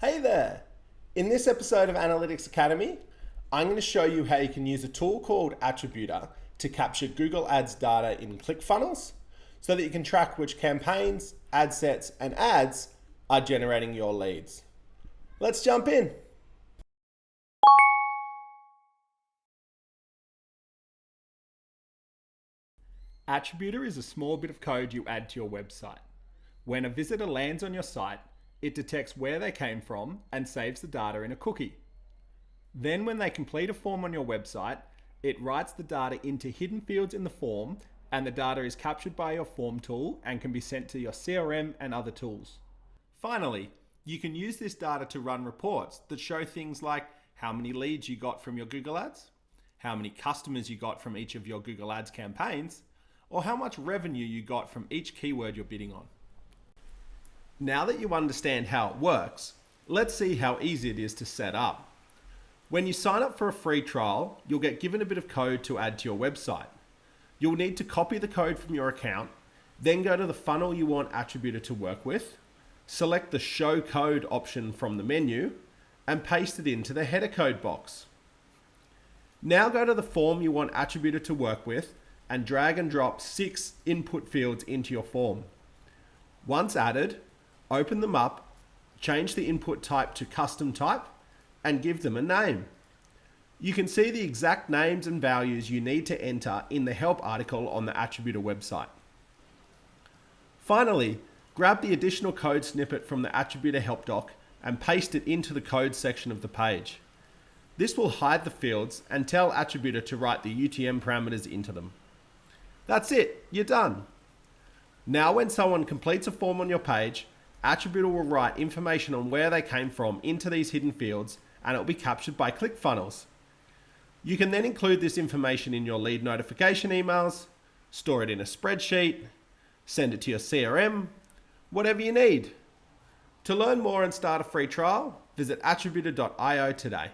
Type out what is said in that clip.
Hey there! In this episode of Analytics Academy, I'm going to show you how you can use a tool called Attributor to capture Google Ads data in ClickFunnels so that you can track which campaigns, ad sets, and ads are generating your leads. Let's jump in. Attributor is a small bit of code you add to your website. When a visitor lands on your site, it detects where they came from and saves the data in a cookie. Then when they complete a form on your website, it writes the data into hidden fields in the form, and the data is captured by your form tool and can be sent to your CRM and other tools. Finally, you can use this data to run reports that show things like how many leads you got from your Google Ads, how many customers you got from each of your Google Ads campaigns, or how much revenue you got from each keyword you're bidding on. Now that you understand how it works, let's see how easy it is to set up. When you sign up for a free trial, you'll get given a bit of code to add to your website. You'll need to copy the code from your account, then go to the funnel you want Attributor to work with, select the Show Code option from the menu, and paste it into the header code box. Now go to the form you want Attributor to work with and drag and drop 6 input fields into your form. Once added, open them up, change the input type to custom type, and give them a name. You can see the exact names and values you need to enter in the help article on the Attributor website. Finally, grab the additional code snippet from the Attributor help doc and paste it into the code section of the page. This will hide the fields and tell Attributor to write the UTM parameters into them. That's it, you're done. Now when someone completes a form on your page, Attributor will write information on where they came from into these hidden fields, and it will be captured by ClickFunnels. You can then include this information in your lead notification emails, store it in a spreadsheet, send it to your CRM, whatever you need. To learn more and start a free trial, visit attributor.io today.